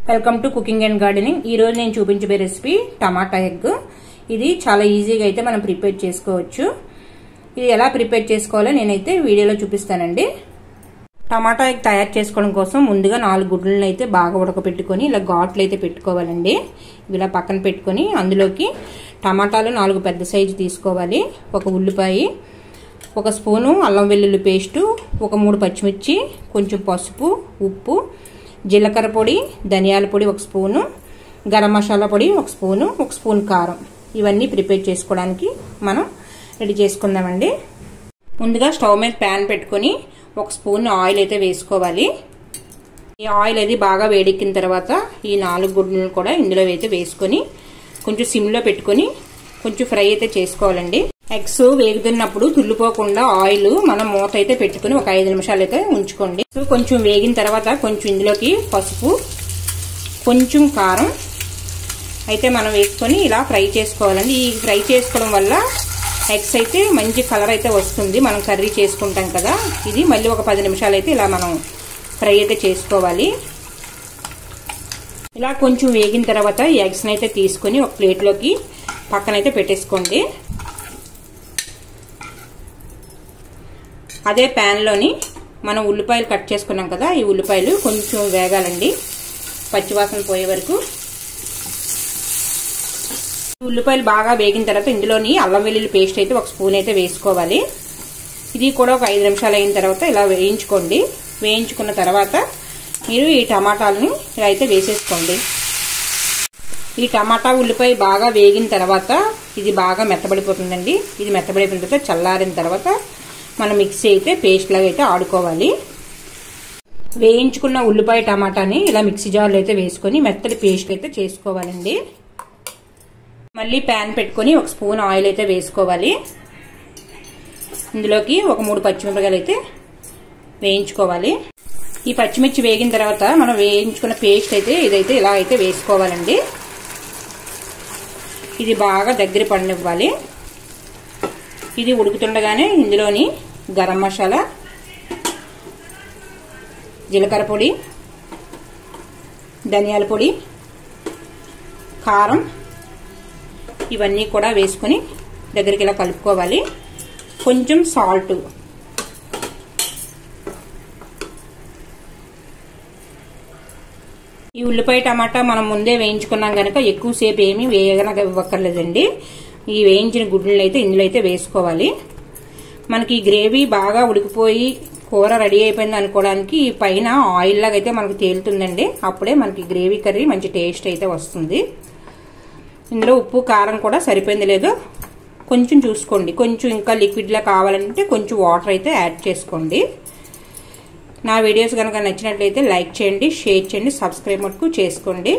Welcome to cooking and gardening. ఈ రోజు నేను చూపించబోయే రెసిపీ టమాటా ఎగ్. ఇది చాలా ఈజీగా అయితే మనం ప్రిపేర్ చేసుకోవచ్చు. ఇది ఎలా ప్రిపేర్ చేసుకోవాలో నేనైతే వీడియోలో చూపిస్తానండి. టమాటా ఎగ్ తయారు చేసుకోవడం కోసం ముందుగా 4 గుడ్లను అయితే బాగా ఉడకపెట్టుకొని ఇలా ఘాట్లు అయితే పెట్టుకోవాలండి. ఇలా పక్కన పెట్టుకొని అందులోకి టమాటాలు 4 పెద్ద సైజు తీసుకోవాలి, ఒక ఉల్లిపాయ, ఒక స్పూను అల్లం వెల్లుల్లి పేస్టు, ఒక 3 పచ్చిమిర్చి, కొంచెం పసుపు, ఉప్పు, జీలకర్ర పొడి, ధనియాల పొడి 1 స్పూను, గరం మసాలా పొడి 1 స్పూను, 1 స్పూన్ కారం. ఇవన్నీ ప్రిపేర్ చేసుకోవడానికి మనం రెడీ చేసుకుందామండి. ముందుగా స్టవ్ మీద ప్యాన్ పెట్టుకొని 1 స్పూన్ ఆయిల్ అయితే వేసుకోవాలి. ఈ ఆయిల్ అది బాగా వేడెక్కిన తర్వాత ఈ 4 గుడ్లను కూడా ఇందులో అయితే వేసుకొని కొంచెం సిమ్లో పెట్టుకొని కొంచెం ఫ్రై అయితే చేసుకోవాలండి. ఎగ్స్ వేగుతున్నప్పుడు తుల్లిపోకుండా ఆయిల్ మనం మూత అయితే పెట్టుకుని ఒక 5 నిమిషాలు అయితే ఉంచుకోండి. కొంచెం వేగిన తర్వాత కొంచెం ఇందులోకి పసుపు, కొంచెం కారం అయితే మనం వేసుకొని ఇలా ఫ్రై చేసుకోవాలండి. ఈ ఫ్రై చేసుకోవడం వల్ల ఎగ్స్ అయితే మంచి కలర్ అయితే వస్తుంది. మనం కర్రీ చేసుకుంటాం కదా, ఇది మళ్ళీ ఒక 10 నిమిషాలు అయితే ఇలా మనం ఫ్రై అయితే చేసుకోవాలి. ఇలా కొంచెం వేగిన తర్వాత ఈ ఎగ్స్ని అయితే తీసుకొని ఒక ప్లేట్లోకి పక్కనైతే పెట్టేసుకోండి. అదే ప్యాన్లోని మనం ఉల్లిపాయలు కట్ చేసుకున్నాం కదా, ఈ ఉల్లిపాయలు కొంచెం వేగాలండి, పచ్చివాసన పోయే వరకు. ఉల్లిపాయలు బాగా వేగిన తర్వాత ఇందులోని అల్లం వెల్లుల్లి పేస్ట్ అయితే 1 స్పూన్ అయితే వేసుకోవాలి. ఇది కూడా ఒక 5 నిమిషాలు అయిన తర్వాత ఇలా వేయించుకోండి. వేయించుకున్న తర్వాత మీరు ఈ టమాటాలని ఇలా అయితే వేసేసుకోండి. ఈ టమాటా ఉల్లిపాయ బాగా వేగిన తర్వాత ఇది బాగా మెత్తబడిపోతుందండి. ఇది మెత్తబడిపోయిన తర్వాత చల్లారిన తర్వాత మనం మిక్సీ అయితే పేస్ట్ లాగా అయితే ఆడుకోవాలి. వేయించుకున్న ఉల్లిపాయ టమాటాని ఇలా మిక్సీ జార్లో అయితే వేసుకొని మెత్తటి పేస్ట్ అయితే చేసుకోవాలండి. మళ్ళీ ప్యాన్ పెట్టుకొని 1 స్పూన్ ఆయిల్ అయితే వేసుకోవాలి. ఇందులోకి ఒక 3 పచ్చిమిరపకాయలు అయితే వేయించుకోవాలి. ఈ పచ్చిమిర్చి వేగిన తర్వాత మనం వేయించుకున్న పేస్ట్ అయితే ఇదైతే ఇలా అయితే వేసుకోవాలండి. ఇది బాగా దగ్గర పడనివ్వాలి. ఇది ఉడుకుతుండగానే ఇందులోని గరం మసాలా, జీలకర్ర పొడి, ధనియాల పొడి, కారం ఇవన్నీ కూడా వేసుకొని దగ్గరికి ఇలా కలుపుకోవాలి. కొంచెం సాల్ట్, ఈ ఉల్లిపాయ టమాటా మనం ముందే వేయించుకున్నాం కనుక ఎక్కువసేపు ఏమీ వేయగలగక్కర్లేదండి. ఈ వేయించిన గుడ్లను అయితే ఇందులో అయితే వేసుకోవాలి. మనకి గ్రేవీ బాగా ఉడికిపోయి కూర రెడీ అయిపోయింది అనుకోవడానికి ఈ పైన ఆయిల్ లాగా అయితే మనకు తేలుతుందండి. అప్పుడే మనకి గ్రేవీ కర్రీ మంచి టేస్ట్ అయితే వస్తుంది. ఇందులో ఉప్పు కారం కూడా సరిపోయింది లేదో కొంచెం చూసుకోండి. కొంచెం ఇంకా లిక్విడ్లా కావాలంటే కొంచెం వాటర్ అయితే యాడ్ చేసుకోండి. నా వీడియోస్ కనుక నచ్చినట్లయితే లైక్ చేయండి, షేర్ చేయండి, సబ్స్క్రైబ్ మటుకు చేసుకోండి.